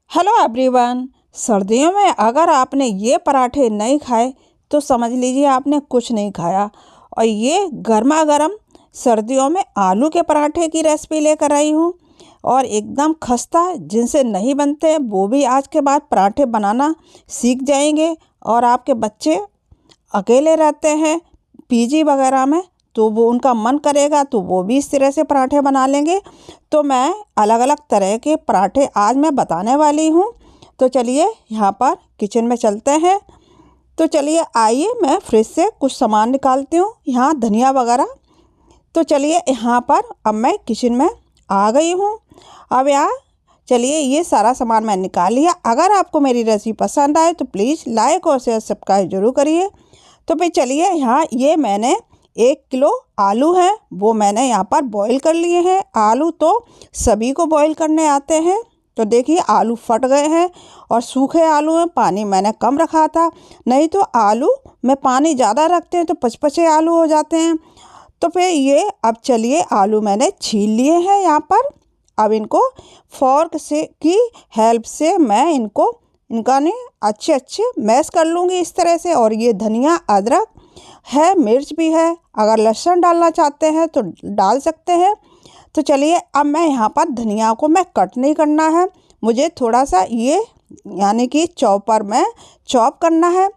Hello everyone. सर्दियों में अगर आपने ये पराठे नहीं खाए तो समझ लीजिए आपने कुछ नहीं खाया। और ये गर्मा गर्म सर्दियों में आलू के पराठे की रेसिपी लेकर आई हूँ और एकदम खस्ता, जिनसे नहीं बनते वो भी आज के बाद पराठे बनाना सीख जाएंगे। और आपके बच्चे अकेले रहते हैं पीजी वगैरह में, तो वो उनका मन करेगा तो वो भी इस तरह से पराठे बना लेंगे। तो मैं अलग अलग तरह के पराठे आज मैं बताने वाली हूँ। तो चलिए यहाँ पर किचन में चलते हैं। तो चलिए आइए मैं फ्रिज से कुछ सामान निकालती हूँ, यहाँ धनिया वगैरह। तो चलिए यहाँ पर अब मैं किचन में आ गई हूँ। अब यहाँ चलिए ये सारा सामान मैं निकाल लिया। अगर आपको मेरी रेसिपी पसंद आए तो प्लीज़ लाइक और शेयर सब्सक्राइब जरूर करिए। तो फिर चलिए यहाँ ये मैंने 1 किलो आलू है वो मैंने यहाँ पर बॉईल कर लिए हैं। आलू तो सभी को बॉईल करने आते हैं। तो देखिए आलू फट गए हैं और सूखे आलू हैं, पानी मैंने कम रखा था, नहीं तो आलू में पानी ज़्यादा रखते हैं तो पचपचे आलू हो जाते हैं। तो फिर ये अब चलिए आलू मैंने छील लिए हैं यहाँ पर। अब इनको फोर्क से की हेल्प से मैं इनका ने अच्छे मैश कर लूँगी इस तरह से। और ये धनिया अदरक है, मिर्च भी है, अगर लहसुन डालना चाहते हैं तो डाल सकते हैं। तो चलिए अब मैं यहाँ पर धनिया को मैं कट नहीं करना है, मुझे थोड़ा सा ये यानी कि चॉपर में चॉप करना है,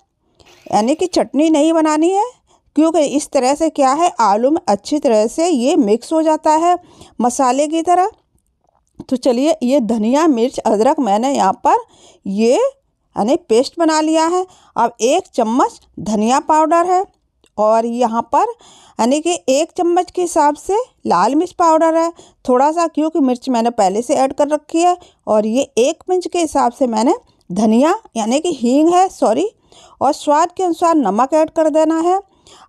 यानी कि चटनी नहीं बनानी है। क्योंकि इस तरह से क्या है आलू में अच्छी तरह से ये मिक्स हो जाता है मसाले की तरह। तो चलिए ये धनिया मिर्च अदरक मैंने यहाँ पर ये यानी पेस्ट बना लिया है। अब 1 चम्मच धनिया पाउडर है और यहाँ पर यानी कि 1 चम्मच के हिसाब से लाल मिर्च पाउडर है थोड़ा सा, क्योंकि मिर्च मैंने पहले से ऐड कर रखी है। और ये 1 पिंच के हिसाब से मैंने धनिया यानी कि हींग है और स्वाद के अनुसार नमक ऐड कर देना है।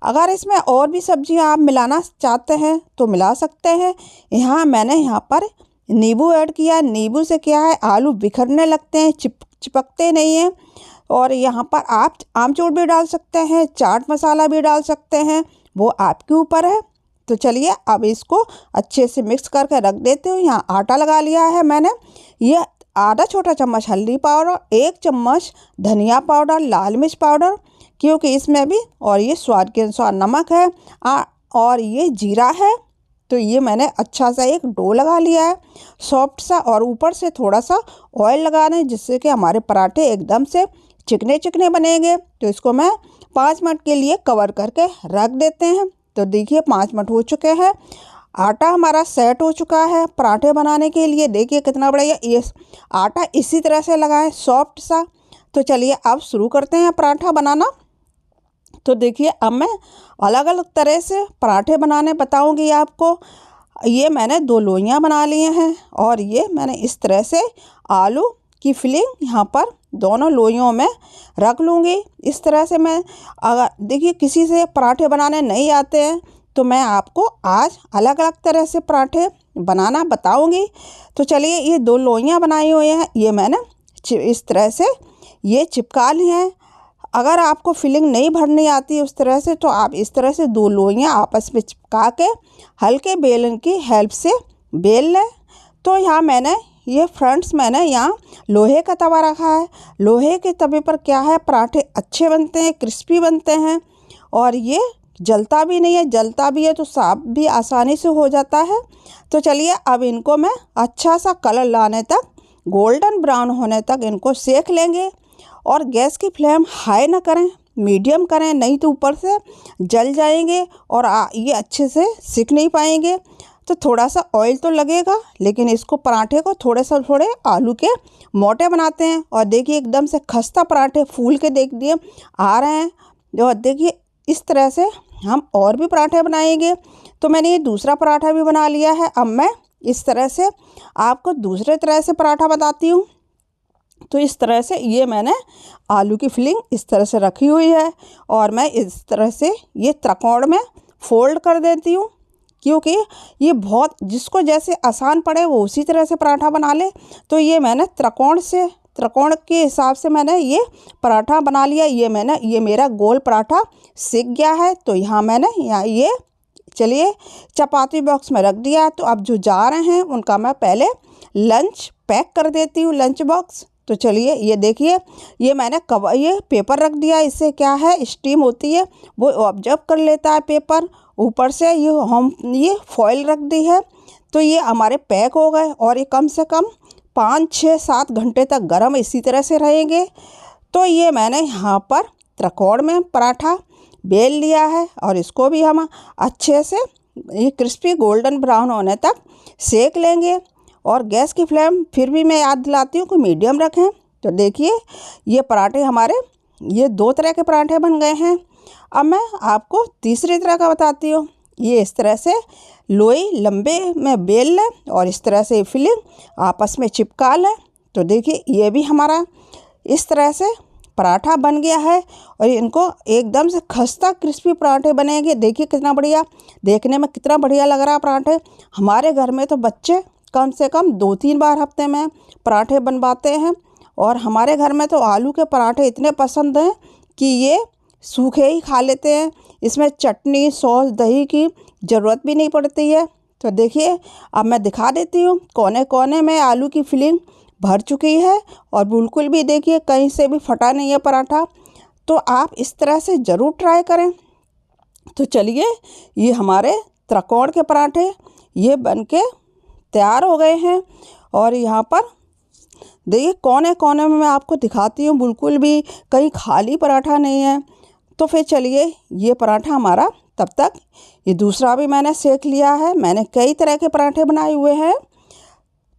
अगर इसमें और भी सब्जियां आप मिलाना चाहते हैं तो मिला सकते हैं। मैंने यहाँ पर नींबू ऐड किया। नींबू से क्या है आलू बिखरने लगते हैं, चिपकते नहीं हैं। और यहाँ पर आप आमचूर भी डाल सकते हैं, चाट मसाला भी डाल सकते हैं, वो आपके ऊपर है। तो चलिए अब इसको अच्छे से मिक्स करके रख देती हूँ। यहाँ आटा लगा लिया है मैंने, ये आधा छोटा चम्मच हल्दी पाउडर, 1 चम्मच धनिया पाउडर, लाल मिर्च पाउडर क्योंकि इसमें भी, और ये स्वाद के अनुसार नमक है और ये जीरा है। तो ये मैंने अच्छा सा एक डो लगा लिया है सॉफ्ट सा, और ऊपर से थोड़ा सा ऑयल लगा दें जिससे कि हमारे पराठे एकदम से चिकने चिकने बनेंगे। तो इसको मैं 5 मिनट के लिए कवर करके रख देते हैं। तो देखिए 5 मिनट हो चुके हैं, आटा हमारा सेट हो चुका है पराठे बनाने के लिए। देखिए कितना बढ़िया ये आटा इसी तरह से लगाएं सॉफ्ट सा। तो चलिए अब शुरू करते हैं पराठा बनाना। तो देखिए अब मैं अलग अलग तरह से पराठे बनाने बताऊंगी आपको। ये मैंने 2 लोइयाँ बना लिए हैं और ये मैंने इस तरह से आलू की फिलिंग यहाँ पर दोनों लोइयों में रख लूँगी इस तरह से। मैं अगर देखिए किसी से पराठे बनाने नहीं आते हैं तो मैं आपको आज अलग अलग तरह से पराठे बनाना बताऊंगी। तो चलिए ये 2 लोइयाँ बनाई हुई हैं, ये मैंने इस तरह से ये चिपका ली हैं। अगर आपको फिलिंग नहीं भरनी आती उस तरह से तो आप इस तरह से 2 लोइयाँ आपस में चिपका के हल्के बेलन की हेल्प से बेल लें। तो यहाँ मैंने ये फ्रंट्स मैंने यहाँ लोहे का तवा रखा है। लोहे के तवे पर क्या है पराठे अच्छे बनते हैं, क्रिस्पी बनते हैं और ये जलता भी नहीं है, जलता भी है तो साफ भी आसानी से हो जाता है। तो चलिए अब इनको मैं अच्छा सा कलर लाने तक, गोल्डन ब्राउन होने तक इनको सेक लेंगे। और गैस की फ्लेम हाई ना करें, मीडियम करें, नहीं तो ऊपर से जल जाएंगे और ये अच्छे से सिक नहीं पाएंगे। तो थोड़ा सा ऑयल तो लगेगा, लेकिन इसको पराठे को थोड़े आलू के मोटे बनाते हैं। और देखिए एकदम से खस्ता पराठे फूल के देख दिए आ रहे हैं। और देखिए इस तरह से हम और भी पराठे बनाएंगे। तो मैंने ये दूसरा पराठा भी बना लिया है। अब मैं इस तरह से आपको दूसरे तरह से पराठा बताती हूँ। तो इस तरह से ये मैंने आलू की फिलिंग इस तरह से रखी हुई है और मैं इस तरह से ये त्रिकोण में फोल्ड कर देती हूँ, क्योंकि ये बहुत जिसको जैसे आसान पड़े वो उसी तरह से पराठा बना ले। तो ये मैंने त्रिकोण के हिसाब से मैंने ये पराठा बना लिया। ये मेरा गोल पराठा सिक गया है। तो यहाँ ये चलिए चपाती बॉक्स में रख दिया। तो अब जो जा रहे हैं उनका मैं पहले लंच पैक कर देती हूँ, लंच बॉक्स। तो चलिए ये देखिए, ये मैंने ये पेपर रख दिया। इससे क्या है, स्टीम होती है वो ऑब्जर्व कर लेता है पेपर। ऊपर से ये फॉइल रख दी है, तो ये हमारे पैक हो गए और ये कम से कम 5, 6, 7 घंटे तक गर्म इसी तरह से रहेंगे। तो ये मैंने यहाँ पर त्रिकोण में पराठा बेल लिया है और इसको भी हम अच्छे से ये क्रिस्पी गोल्डन ब्राउन होने तक सेक लेंगे। और गैस की फ्लेम फिर भी मैं याद दिलाती हूँ कि मीडियम रखें। तो देखिए ये पराठे हमारे, ये 2 तरह के पराठे बन गए हैं। अब मैं आपको तीसरी तरह का बताती हूँ। ये इस तरह से लोई लंबे में बेल लें और इस तरह से फिलिंग आपस में चिपका लें। तो देखिए ये भी हमारा इस तरह से पराठा बन गया है और इनको एकदम से खस्ता क्रिस्पी पराठे बनेंगे। देखिए कितना बढ़िया, देखने में कितना बढ़िया लग रहा है पराठे। हमारे घर में तो बच्चे कम से कम 2-3 बार हफ्ते में पराठे बनवाते हैं और हमारे घर में तो आलू के पराठे इतने पसंद हैं कि ये सूखे ही खा लेते हैं। इसमें चटनी, सॉस, दही की ज़रूरत भी नहीं पड़ती है। तो देखिए अब मैं दिखा देती हूँ, कोने कोने में आलू की फिलिंग भर चुकी है और बिल्कुल भी देखिए कहीं से भी फटा नहीं है पराठा। तो आप इस तरह से ज़रूर ट्राई करें। तो चलिए ये हमारे त्रिकोण के पराठे ये बनके तैयार हो गए हैं और यहाँ पर देखिए कोने कोने में मैं आपको दिखाती हूँ, बिल्कुल भी कहीं खाली पराठा नहीं है। तो फिर चलिए ये पराठा हमारा, तब तक ये दूसरा भी मैंने सेक लिया है। मैंने कई तरह के पराठे बनाए हुए हैं।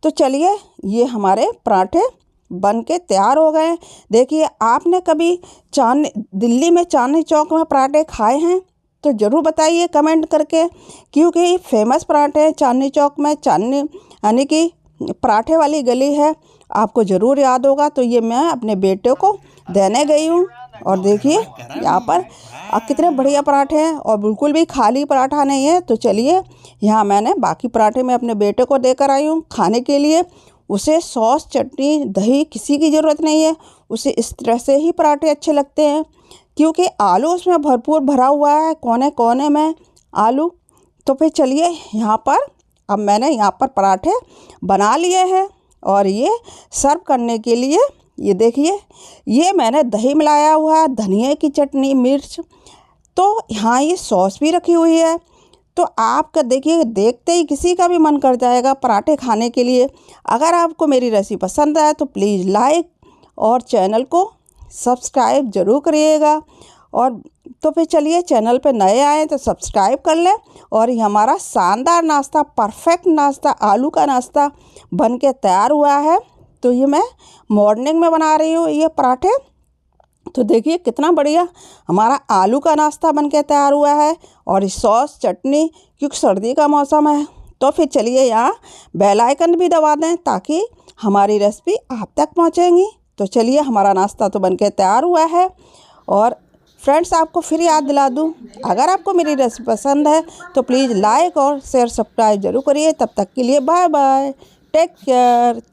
तो चलिए ये हमारे पराठे बन के तैयार हो गए। देखिए आपने कभी दिल्ली में चांदनी चौक में पराठे खाए हैं तो ज़रूर बताइए कमेंट करके, क्योंकि फेमस पराठे हैं चांदनी चौक में। चांदनी यानी कि पराठे वाली गली है, आपको ज़रूर याद होगा। तो ये मैं अपने बेटे को देने गई हूँ और देखिए यहाँ पर कितने बढ़िया पराठे हैं और बिल्कुल भी खाली पराठा नहीं है। तो चलिए यहाँ मैंने बाकी पराठे मैं अपने बेटे को देकर आई हूँ खाने के लिए। उसे सॉस, चटनी, दही किसी की ज़रूरत नहीं है, उसे इस तरह से ही पराठे अच्छे लगते हैं क्योंकि आलू उसमें भरपूर भरा हुआ है, कोने कोने में आलू। तो फिर चलिए यहाँ पर अब मैंने यहाँ पर पराठे बना लिए हैं और ये सर्व करने के लिए ये देखिए ये मैंने दही मिलाया हुआ है, धनिया की चटनी, मिर्च, तो यहाँ ये सॉस भी रखी हुई है। तो आपका देखिए देखते ही किसी का भी मन कर जाएगा पराठे खाने के लिए। अगर आपको मेरी रेसिपी पसंद आए तो प्लीज़ लाइक और चैनल को सब्सक्राइब ज़रूर करिएगा। और तो फिर चलिए चैनल पे नए आए तो सब्सक्राइब कर लें। और ये हमारा शानदार नाश्ता, परफेक्ट नाश्ता, आलू का नाश्ता बन के तैयार हुआ है। तो ये मैं मॉर्निंग में बना रही हूँ ये पराठे। तो देखिए कितना बढ़िया हमारा आलू का नाश्ता बन के तैयार हुआ है और सॉस, चटनी, क्योंकि सर्दी का मौसम है। तो फिर चलिए यहाँ बेल आइकन भी दबा दें ताकि हमारी रेसिपी आप तक पहुँचेंगी। तो चलिए हमारा नाश्ता तो बन के तैयार हुआ है। और फ्रेंड्स आपको फिर याद दिला दूँ, अगर आपको मेरी रेसिपी पसंद है तो प्लीज़ लाइक और शेयर सब्सक्राइब जरूर करिए। तब तक के लिए बाय बाय, टेक केयर।